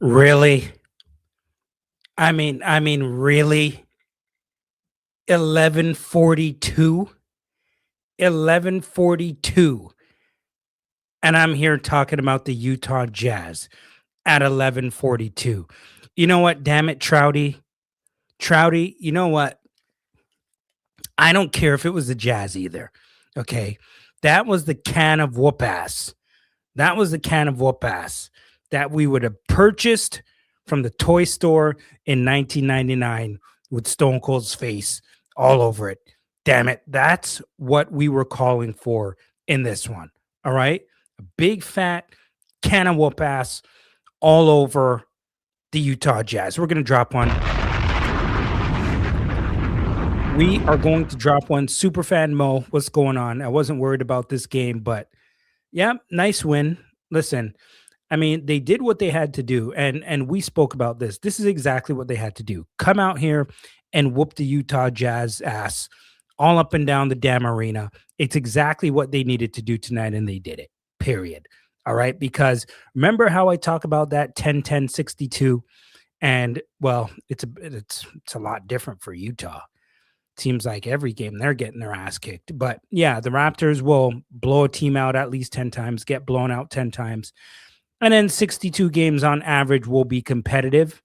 Really? Really? 11:42? 11:42. And I'm here talking about the Utah Jazz at 11:42. You know what? Damn it, Trouty. Trouty, you know what? I don't care if it was the Jazz either. Okay. That was the can of whoop ass. That was the can of whoop ass that we would have purchased from the toy store in 1999 with Stone Cold's face all over it. Damn it. That's what we were calling for in this one. All right. A big fat can of whoop ass all over the Utah Jazz. We're going to drop one. We are going to drop one. Superfan Mo, what's going on? I wasn't worried about this game, but yeah, nice win. Listen, I mean, they did what they had to do, and we spoke about this. This is exactly what they had to do. Come out here and whoop the Utah Jazz ass all up and down the damn arena. It's exactly what they needed to do tonight, and they did it. Period. All right, because remember how I talk about that 10-10-62, and well, it's a lot different for Utah. Seems like every game they're getting their ass kicked. But yeah, the Raptors will blow a team out at least 10 times, get blown out 10 times. And then 62 games on average will be competitive.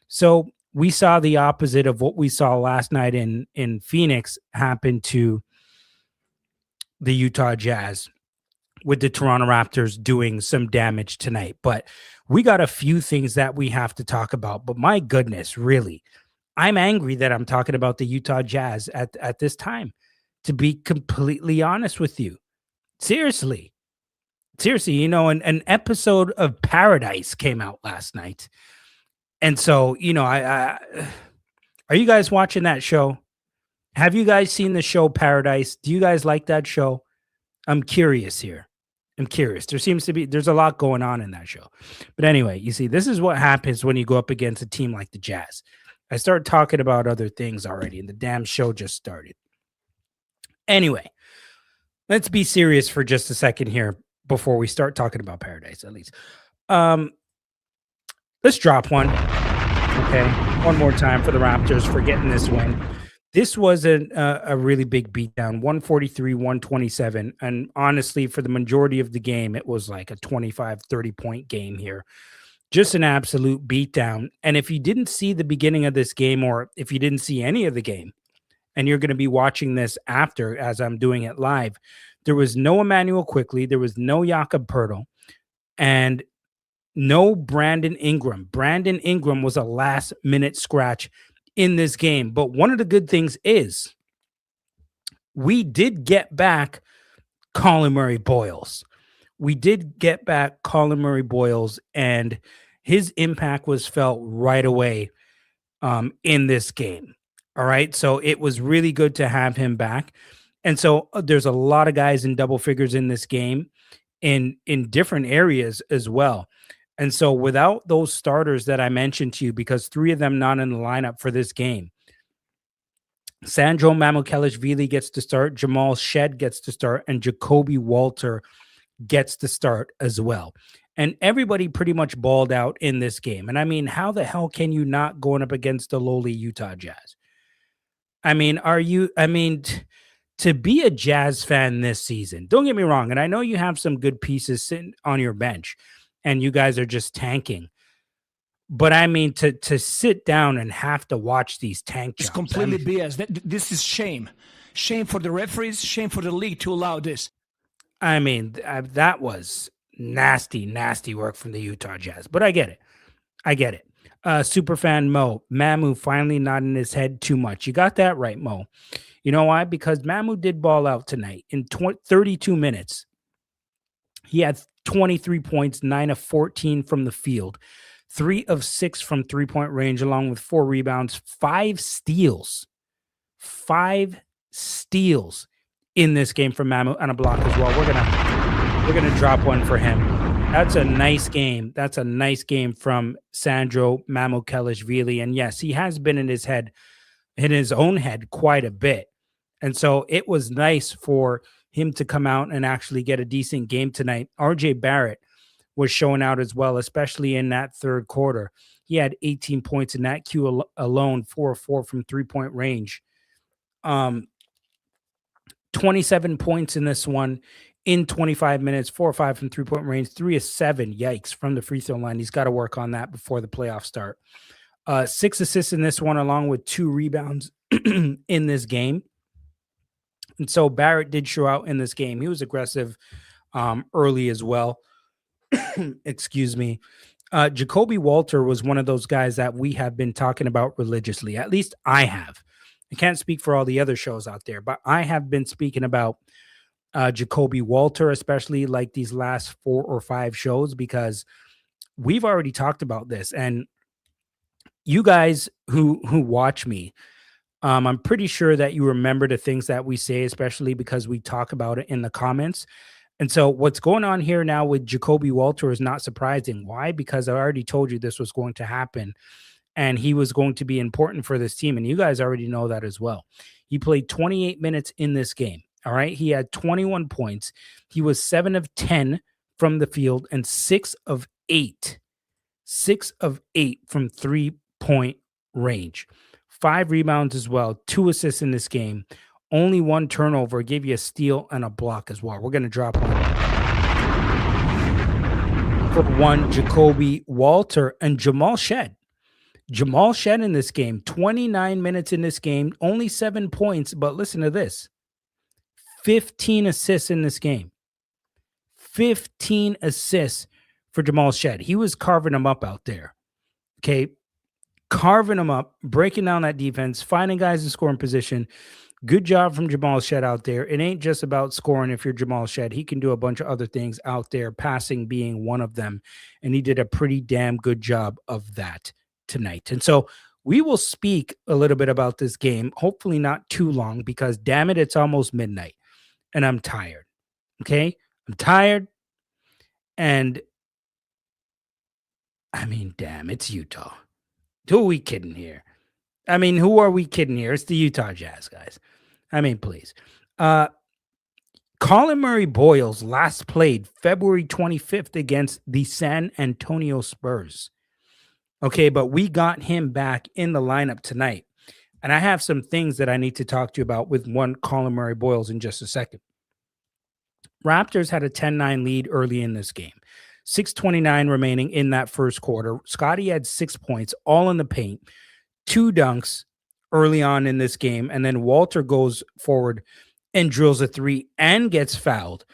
So we saw the opposite of what we saw last night in Phoenix happen to the Utah Jazz with the Toronto Raptors doing some damage tonight. But we got a few things that we have to talk about. But my goodness, really, I'm angry that I'm talking about the Utah Jazz at this time, to be completely honest with you. Seriously, you know, an episode of Paradise came out last night. And so, you know, I are you guys watching that show? Have you guys seen the show Paradise? Do you guys like that show? I'm curious here. I'm curious. There's a lot going on in that show. But anyway, you see, this is what happens when you go up against a team like the Jazz. I start talking about other things already, and the damn show just started. Anyway, let's be serious for just a second here before we start talking about Paradise, at least. Let's drop one. Okay. One more time for the Raptors for getting this win. This was a really big beatdown, 143-127. And honestly, for the majority of the game, it was like a 25, 30-point game here. Just an absolute beatdown. And if you didn't see the beginning of this game, or if you didn't see any of the game, and you're going to be watching this after as I'm doing it live, there was no Emmanuel Quickly, there was no Jakob Poeltl, and no Brandon Ingram. Brandon Ingram was a last-minute scratch in this game. But one of the good things is we did get back Colin Murray-Boyles. We did get back Colin Murray-Boyles, and his impact was felt right away in this game. All right. So it was really good to have him back. And so there's a lot of guys in double figures in this game in different areas as well. And so without those starters that I mentioned to you, because three of them not in the lineup for this game, Sandro Mamukelashvili gets to start, Jamal Shed gets to start, and Jacoby Walter gets to start as well. And everybody pretty much balled out in this game. And I mean, how the hell can you not going up against the lowly Utah Jazz? I mean, to be a Jazz fan this season, don't get me wrong, and I know you have some good pieces sitting on your bench and you guys are just tanking. But I mean, to sit down and have to watch these tank jobs. It's completely BS. This is shame. Shame for the referees, shame for the league to allow this. I mean, that was nasty, nasty work from the Utah Jazz. But I get it. Superfan Mo, Mamu finally nodding his head too much. You got that right, Mo. You know why? Because Mamu did ball out tonight in 32 minutes. He had 23 points, 9 of 14 from the field, 3 of 6 from three-point range, along with 4 rebounds, 5 steals. 5 steals in this game from Mamu, and a block as well. We're gonna drop one for him. That's a nice game. That's a nice game from Sandro Mamukelashvili. And yes, he has been in his own head quite a bit. And so it was nice for him to come out and actually get a decent game tonight. RJ Barrett was showing out as well, especially in that third quarter. He had 18 points in that Q alone, 4 of 4 from 3-point range. 27 points in this one in 25 minutes, 4 or 5 from 3-point range, 3 of 7. Yikes, from the free throw line. He's got to work on that before the playoffs start. 6 assists in this one, along with 2 rebounds in this game. And so Barrett did show out in this game. He was aggressive early as well. Excuse me. Jacoby Walter was one of those guys that we have been talking about religiously. At least I have. I can't speak for all the other shows out there, but I have been speaking about Jacoby Walter, especially like these last 4 or 5 shows, because we've already talked about this. And you guys who watch me, I'm pretty sure that you remember the things that we say, especially because we talk about it in the comments. And so what's going on here now with Jacoby Walter is not surprising. Why? Because I already told you this was going to happen and he was going to be important for this team. And you guys already know that as well. He played 28 minutes in this game. All right. He had 21 points. He was 7 of 10 from the field and 6 of 8 from 3-point range. 5 rebounds as well, 2 assists in this game. Only 1 turnover, gave you a steal and a block as well. We're going to drop one for 1, Jacoby Walter and Jamal Shed. Jamal Shed in this game, 29 minutes in this game, only 7 points, but listen to this. 15 assists in this game. 15 assists for Jamal Shed. He was carving them up out there. Okay. Carving them up, breaking down that defense, finding guys in scoring position. Good job from Jamal Shed out there. It ain't just about scoring if you're Jamal Shed. He can do a bunch of other things out there, passing being one of them. And he did a pretty damn good job of that tonight. And so we will speak a little bit about this game, hopefully not too long, because damn it, it's almost midnight and I'm tired. Okay? I'm tired. And I mean, damn, it's Utah. Who are we kidding here? I mean, who are we kidding here? It's the Utah Jazz, guys. I mean, please. Colin Murray Boyles last played February 25th against the San Antonio Spurs. Okay, but we got him back in the lineup tonight. And I have some things that I need to talk to you about with one Colin Murray Boyles in just a second. Raptors had a 10-9 lead early in this game. 6:29 remaining in that first quarter. Scotty had 6 points, all in the paint, 2 dunks early on in this game. And then Walter goes forward and drills a 3 and gets fouled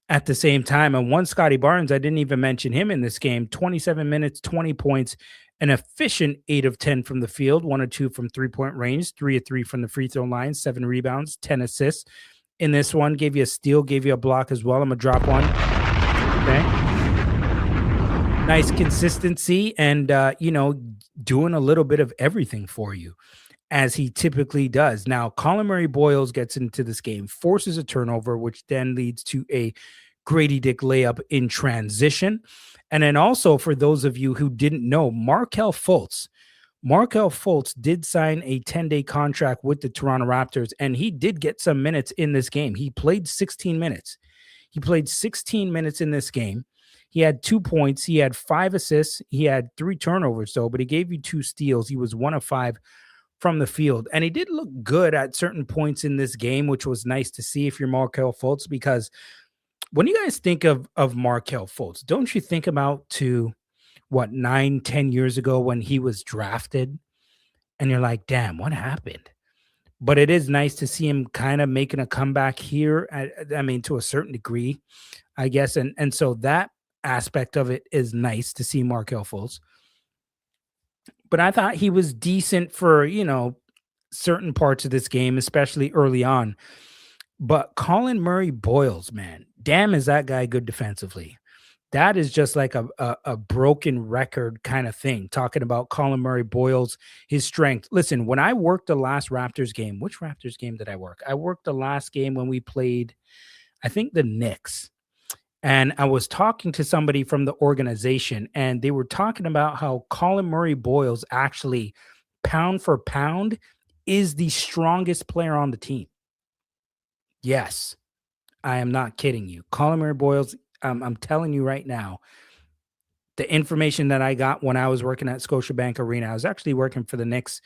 at the same time. And one Scotty Barnes, I didn't even mention him in this game, 27 minutes, 20 points, an efficient 8 of 10 from the field, 1 of 2 from 3-point range, 3 of 3 from the free throw line, 7 rebounds, 10 assists. In this one, gave you a steal, gave you a block as well. I'm going to drop one. Okay. Nice consistency and, doing a little bit of everything for you, as he typically does. Now, Colin Murray Boyles gets into this game, forces a turnover, which then leads to a Grady Dick layup in transition. And then also, for those of you who didn't know, Markelle Fultz did sign a 10-day contract with the Toronto Raptors, and he did get some minutes in this game. He played 16 minutes. He played 16 minutes in this game. He had 2 points. He had 5 assists. He had 3 turnovers, though, but he gave you 2 steals. He was 1 of 5 from the field. And he did look good at certain points in this game, which was nice to see if you're Markelle Fultz, because when you guys think of Markelle Fultz, don't you think about 9-10 years ago when he was drafted? And you're like, damn, what happened? But it is nice to see him kind of making a comeback here. To a certain degree, I guess. And so that aspect of it is nice to see Markelle Fultz. But I thought he was decent for, certain parts of this game, especially early on. But Colin Murray Boyles, man, damn, is that guy good defensively? That is just like a broken record kind of thing, talking about Colin Murray Boyles, his strength. Listen, when I worked the last Raptors game, which Raptors game did I work? I worked the last game when we played, I think, the Knicks. And I was talking to somebody from the organization, and they were talking about how Colin Murray Boyles actually, pound for pound, is the strongest player on the team. Yes, I am not kidding you. Colin Murray Boyles, I'm telling you right now, the information that I got when I was working at Scotiabank Arena. I was actually working for the Knicks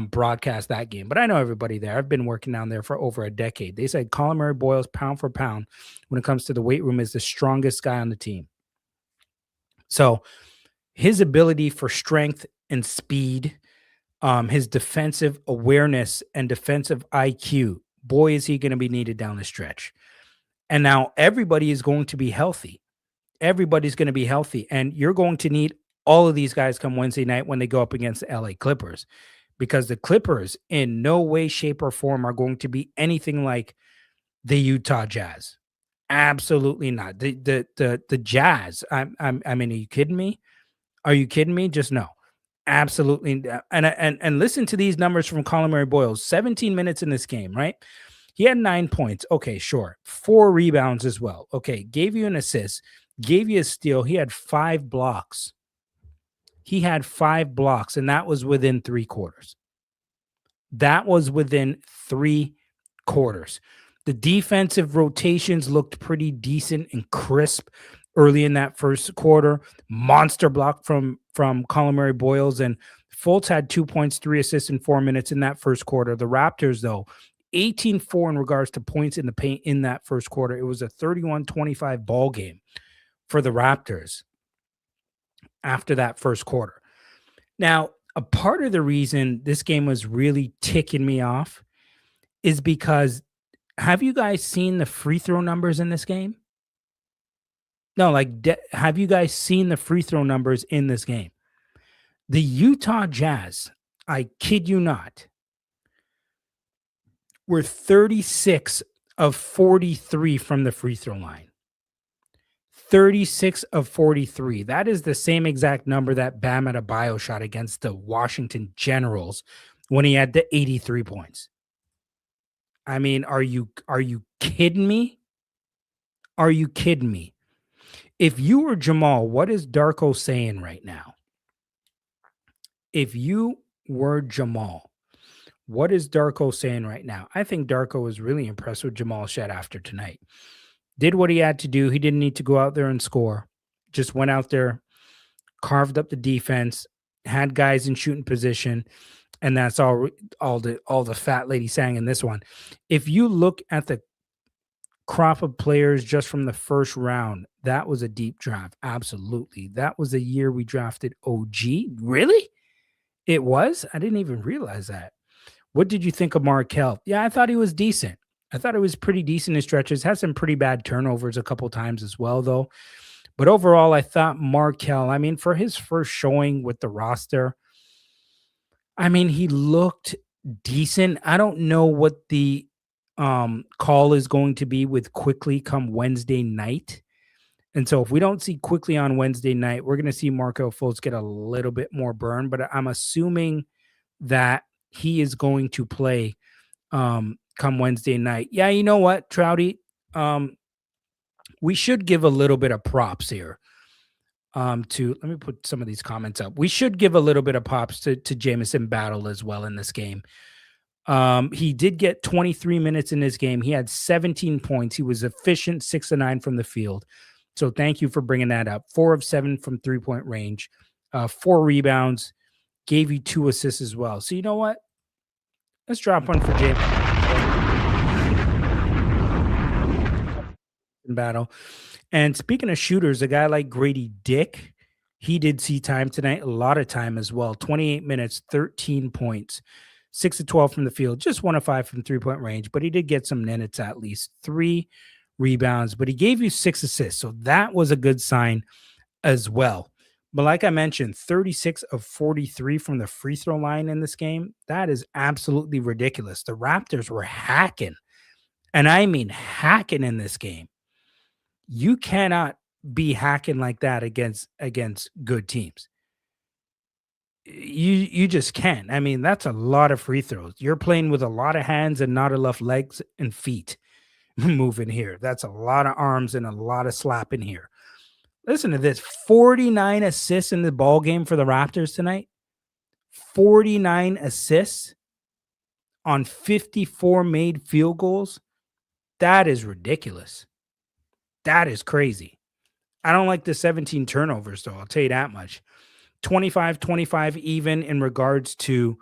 broadcast that game, but I know everybody there. I've been working down there for over a decade. They said Colin Murray Boyles, pound for pound, when it comes to the weight room, is the strongest guy on the team. So his ability for strength and speed, his defensive awareness and defensive IQ, boy, is he going to be needed down the stretch. And now everybody is going to be healthy. Everybody's going to be healthy. And you're going to need all of these guys come Wednesday night when they go up against the LA Clippers, because the Clippers in no way, shape, or form are going to be anything like the Utah Jazz. Absolutely not. The Jazz. I mean, are you kidding me? Are you kidding me? Just no. Absolutely. And listen to these numbers from Colin Murray Boyles. 17 minutes in this game, right? He had 9 points. Okay, sure. 4 rebounds as well. Okay, gave you an assist, gave you a steal. He had 5 blocks. He had 5 blocks, and that was within 3 quarters. That was within 3 quarters. The defensive rotations looked pretty decent and crisp early in that first quarter. Monster block from Colin Murray Boyles, and Fultz had 2 points, 3 assists in 4 minutes in that first quarter. The Raptors, though, 18-4 in regards to points in the paint in that first quarter. It was a 31-25 ball game for the Raptors after that first quarter. Now, a part of the reason this game was really ticking me off is because, have you guys seen the free throw numbers in this game? No, like, have you guys seen the free throw numbers in this game? The Utah Jazz, I kid you not, were 36 of 43 from the free throw line. 36 of 43. That is the same exact number that Bam Adebayo shot against the Washington Generals when he had the 83 points. I mean, are you kidding me? Are you kidding me? If you were Jamal, what is Darko saying right now? If you were Jamal, what is Darko saying right now? I think Darko was really impressed with Jamal Shed after tonight. Did what he had to do. He didn't need to go out there and score. Just went out there, carved up the defense, had guys in shooting position, and that's all the fat lady sang in this one. If you look at the crop of players just from the first round, that was a deep draft. Absolutely. That was the year we drafted OG. Really? It was? I didn't even realize that. What did you think of Markel? Yeah, I thought he was decent. I thought it was pretty decent in stretches. Had some pretty bad turnovers a couple times as well, though. But overall, I thought Markel, I mean, for his first showing with the roster, I mean, he looked decent. I don't know what the call is going to be with Quickly come Wednesday night. And so if we don't see Quickly on Wednesday night, we're going to see Markel Fultz get a little bit more burn. But I'm assuming that he is going to play come Wednesday night. Yeah, you know what, Trouty? We should give a little bit of props here. Let me put some of these comments up. We should give a little bit of props to Jamison Battle as well in this game. He did get 23 minutes in this game. He had 17 points. He was efficient, 6 of 9 from the field. So thank you for bringing that up. 4 of 7 from 3-point range, 4 rebounds, gave you 2 assists as well. So you know what? Let's drop one for Jamison Battle. And speaking of shooters, a guy like Grady Dick, he did see time tonight, a lot of time as well. 28 minutes, 13 points, 6 of 12 from the field, just 1 of 5 from 3-point range, but he did get some minutes at least, 3 rebounds, but he gave you 6 assists. So that was a good sign as well. But like I mentioned, 36 of 43 from the free throw line in this game. That is absolutely ridiculous. The Raptors were hacking, and I mean hacking in this game. You cannot be hacking like that against good teams. You just can't. I mean, that's a lot of free throws. You're playing with a lot of hands and not enough legs and feet moving here. That's a lot of arms and a lot of slapping here. Listen to this. 49 assists in the ball game for the Raptors tonight. 49 assists on 54 made field goals. That is ridiculous. That is crazy. I don't like the 17 turnovers, though. I'll tell you that much. 25-25 even in regards to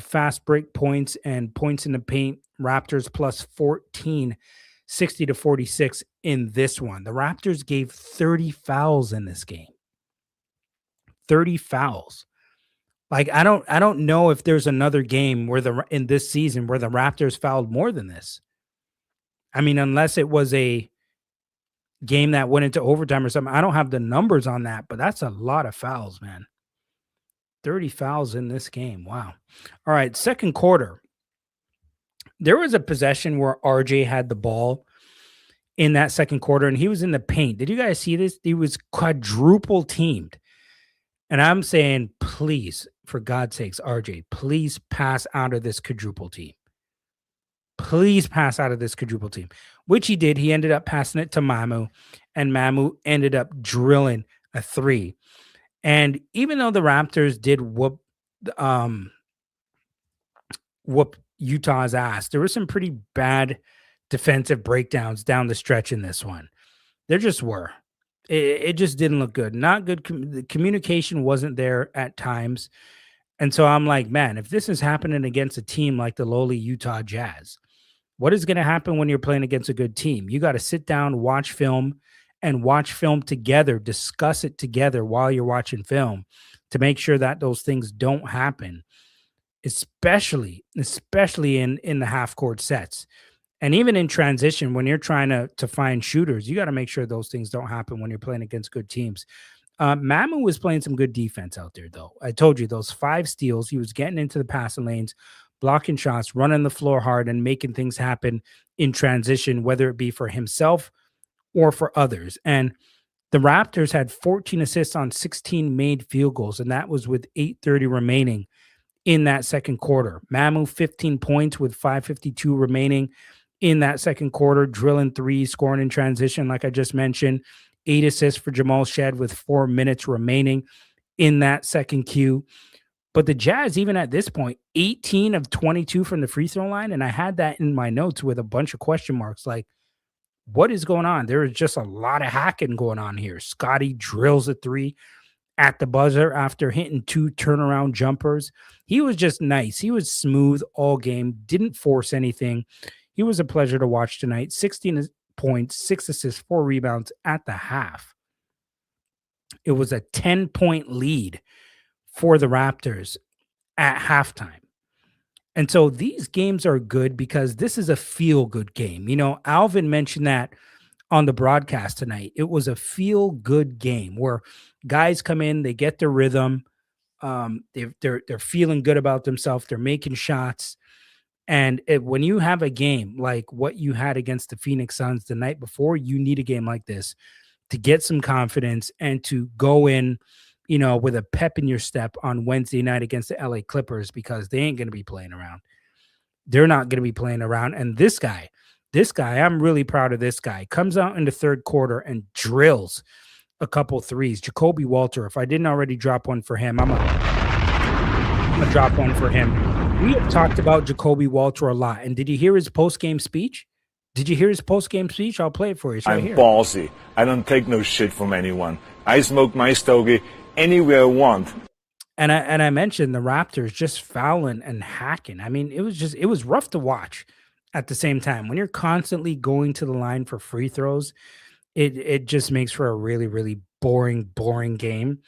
fast break points and points in the paint. Raptors plus 14, 60-46 in this one. The Raptors gave 30 fouls in this game. 30 fouls. Like I don't know if there's another game where in this season where the Raptors fouled more than this. I mean, unless it was a game that went into overtime or something. I don't have the numbers on that, but that's a lot of fouls, man. 30 fouls in this game. Wow. All right, second quarter. There was a possession where RJ had the ball in that second quarter and he was in the paint. Did you guys see this? He was quadruple teamed. And I'm saying, please, for God's sakes, RJ, please pass out of this quadruple team. Please pass out of this quadruple team, which he did. He ended up passing it to Mamu, and Mamu ended up drilling a three. And even though the Raptors did whoop Utah's ass, there were some pretty bad defensive breakdowns down the stretch in this one. There just were. It just didn't look good. Not good. The communication wasn't there at times. And so I'm like, man, if this is happening against a team like the lowly Utah Jazz, what is going to happen when you're playing against a good team? You got to sit down, watch film, and watch film together, discuss it together while you're watching film to make sure that those things don't happen, especially in the half court sets. And even in transition, when you're trying to find shooters, you got to make sure those things don't happen when you're playing against good teams. Mamu was playing some good defense out there, though. I told you, those 5 steals, he was getting into the passing lanes, blocking shots, running the floor hard, and making things happen in transition, whether it be for himself or for others. And the Raptors had 14 assists on 16 made field goals, and that was with 8:30 remaining in that second quarter. Mamu, 15 points with 5:52 remaining in that second quarter, drilling threes, scoring in transition, like I just mentioned. 8 assists for Jamal Shed with 4 minutes remaining in that second Q. But the Jazz, even at this point, 18 of 22 from the free throw line. And I had that in my notes with a bunch of question marks. Like, what is going on? There is just a lot of hacking going on here. Scotty drills a 3 at the buzzer after hitting 2 turnaround jumpers. He was just nice. He was smooth all game, didn't force anything. He was a pleasure to watch tonight. 16 points, 6 assists, 4 rebounds at the half. It was a 10-point lead for the Raptors at halftime. And so these games are good because this is a feel-good game. You know, Alvin mentioned that on the broadcast tonight. It was a feel-good game where guys come in, they get their rhythm, they're feeling good about themselves, they're making shots. And when you have a game like what you had against the Phoenix Suns the night before, you need a game like this to get some confidence and to go in, you know, with a pep in your step on Wednesday night against the LA Clippers, because they ain't going to be playing around. They're not going to be playing around. And this guy, I'm really proud of this guy. Comes out in the third quarter and drills a couple threes. Jacoby Walter, if I didn't already drop one for him, I'm gonna drop one for him. We have talked about Jacoby Walter a lot. And did you hear his post-game speech? I'll play it for you. I'm ballsy. I don't take no shit from anyone. I smoke my stogie anywhere I want. And I mentioned the Raptors just fouling and hacking. I mean, it was rough to watch at the same time. When you're constantly going to the line for free throws, it just makes for a really, really boring game.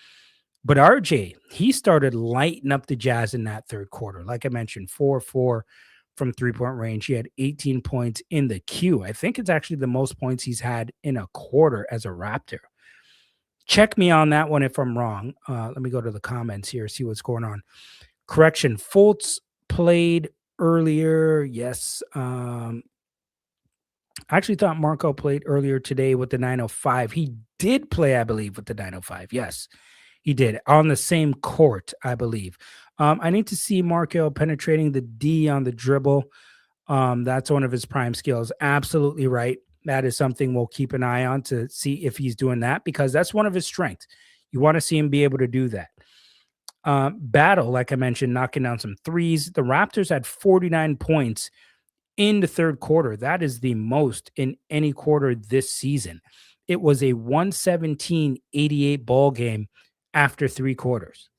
But RJ, he started lighting up the Jazz in that third quarter. Like I mentioned, 4-4 from three-point range. He had 18 points in the Q. I think it's actually the most points he's had in a quarter as a Raptor. Check me on that one if I'm wrong. Let me go to the comments here, see what's going on. Correction, Fultz played earlier. Yes. I actually thought Marco played earlier today with the 905. He did play, I believe, with the 905. Yes, he did. On the same court, I believe. I need to see Marco penetrating the D on the dribble. That's one of his prime skills. Absolutely right. That is something we'll keep an eye on to see if he's doing that, because that's one of his strengths. You want to see him be able to do that. Battle, like I mentioned, knocking down some threes. The Raptors had 49 points in the third quarter. That is the most in any quarter this season. it was a 117-88 ball game after 3 quarters.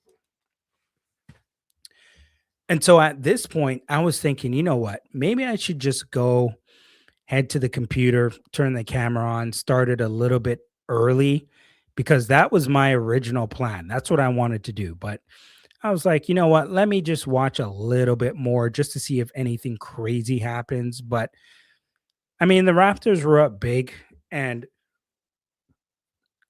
And so at this point, I was thinking, you know what? Maybe I should just go head to the computer, turn the camera on, start it a little bit early because that was my original plan. That's what I wanted to do. But I was like, you know what? Let me just watch a little bit more just to see if anything crazy happens. But I mean, the Raptors were up big, and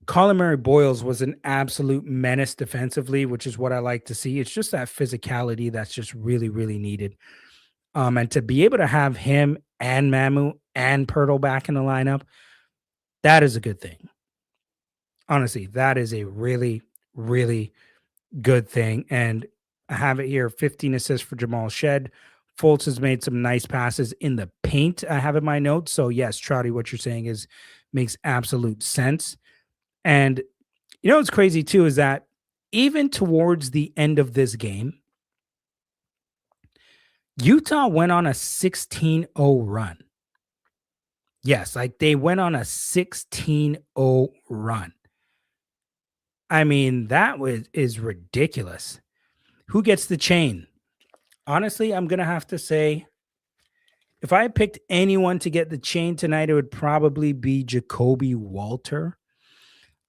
Colin Murray Boyles was an absolute menace defensively, which is what I like to see. It's just that physicality that's just really, really needed. And to be able to have him and Mamu and Pirtle back in the lineup, that is a good thing. Honestly, that is a really, really good thing. And I have it here, 15 assists for Jamal Shed. Fultz has made some nice passes in the paint. I have in my notes. So yes, Trouty, what you're saying makes absolute sense. And you know what's crazy too is that even towards the end of this game, Utah went on a 16-0 run. Yes, like they went on a 16-0 run. I mean, that is ridiculous. Who gets the chain? Honestly, I'm going to have to say, if I picked anyone to get the chain tonight, it would probably be Jacoby Walter.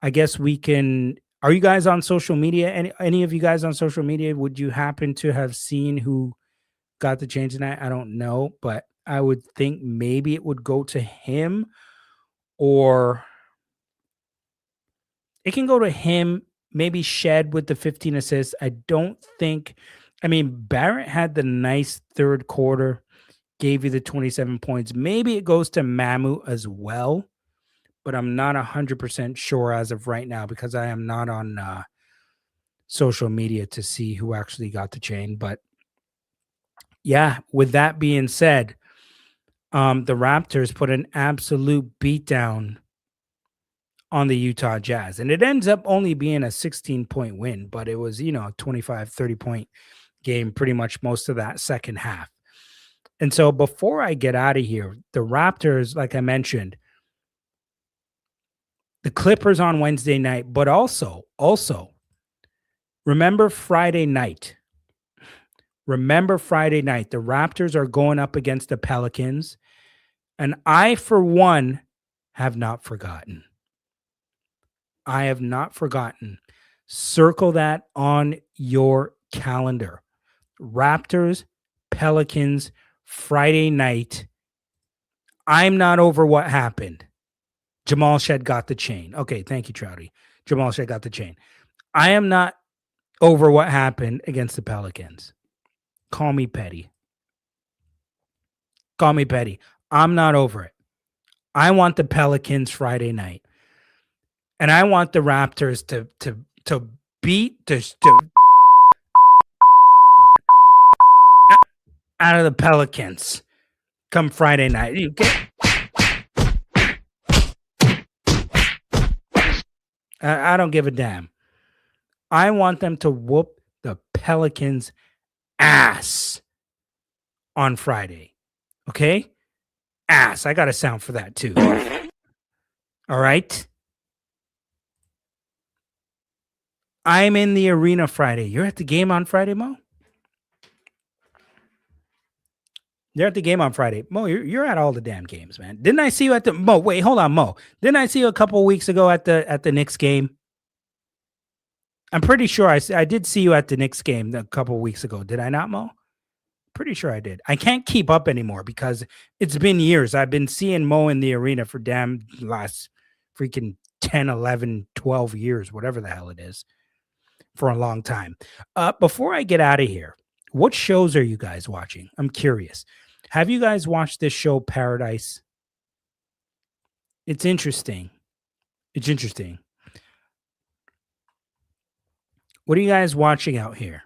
I guess we can. Are you guys on social media? Any of you guys on social media? Would you happen to have seen who got the chain tonight? I don't know, but I would think maybe it would go to him, or it can go to him. Maybe Shed with the 15 assists. I don't think. I mean, Barrett had the nice third quarter, gave you the 27 points. Maybe it goes to Mamu as well, but I'm not 100% sure as of right now because I am not on social media to see who actually got the chain. But yeah, with that being said, the Raptors put an absolute beatdown on the Utah Jazz, and it ends up only being a 16-point win, but it was, a 25, 30-point game pretty much most of that second half. And so before I get out of here, the Raptors, like I mentioned, the Clippers on Wednesday night, but also remember Friday night. Remember Friday night, the Raptors are going up against the Pelicans, and I, for one, have not forgotten. I have not forgotten. Circle that on your calendar. Raptors, Pelicans, Friday night. I'm not over what happened. Jamal Shed got the chain. Okay, thank you, Trouty. Jamal Shed got the chain. I am not over what happened against the Pelicans. Call me petty. Call me petty. I'm not over it. I want the Pelicans Friday night. And I want the Raptors to beat to out of the Pelicans come Friday night. You get I don't give a damn. I want them to whoop the Pelicans' ass on Friday. Okay? Ass. I got a sound for that too. All right? I'm in the arena Friday. You're at the game on Friday, Mo? You're at the game on Friday. Mo, you're at all the damn games, man. Didn't I see you at the Mo? Wait, hold on, Mo. Didn't I see you a couple weeks ago at the Knicks game? I'm pretty sure I did see you at the Knicks game a couple weeks ago. Did I not, Mo? Pretty sure I did. I can't keep up anymore because it's been years. I've been seeing Mo in the arena for damn last freaking 10, 11, 12 years, whatever the hell it is, for a long time. Before I get out of here, what shows are you guys watching? I'm curious. Have you guys watched this show, Paradise? It's interesting. It's interesting. What are you guys watching out here?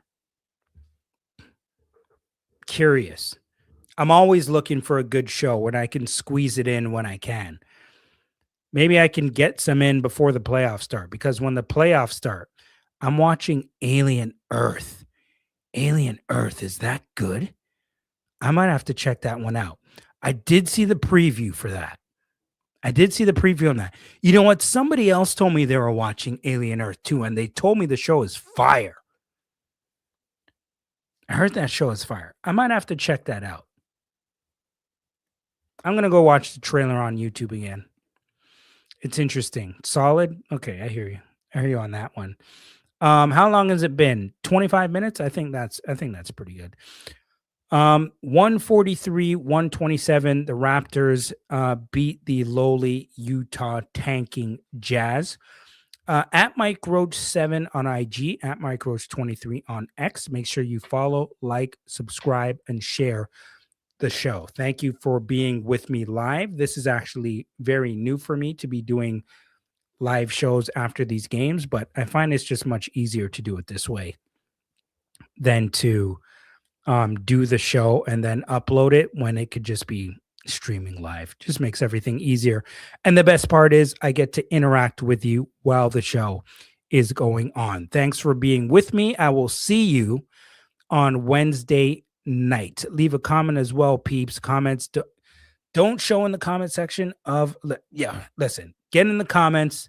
Curious. I'm always looking for a good show when I can squeeze it in when I can. Maybe I can get some in before the playoffs start, because when the playoffs start, I'm watching Alien Earth. Alien Earth, is that good? I might have to check that one out. I did see the preview for that. I did see the preview on that. You know what? Somebody else told me they were watching Alien Earth too, and they told me the show is fire. I heard that show is fire. I might have to check that out. I'm going to go watch the trailer on YouTube again. It's interesting. Solid? Okay, I hear you. I hear you on that one. How long has it been? 25 minutes? I think that's pretty good. 143-127. The Raptors beat the lowly Utah tanking Jazz. At Mike Roach 7 on IG, at Mike Roach 23 on X. Make sure you follow, like, subscribe, and share the show. Thank you for being with me live. This is actually very new for me to be doing live shows after these games, but I find it's just much easier to do it this way than to do the show and then upload it when it could just be streaming live. Just makes everything easier. And the best part is I get to interact with you while the show is going on. Thanks for being with me. I will see you on Wednesday night. Leave a comment as well, peeps. Comments don't show in the comment section of, listen, get in the comments.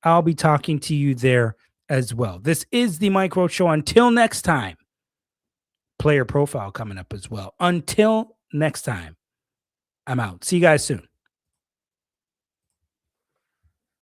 I'll be talking to you there as well. This is the Mike Roach Show. Until next time, player profile coming up as well. Until next time, I'm out. See you guys soon.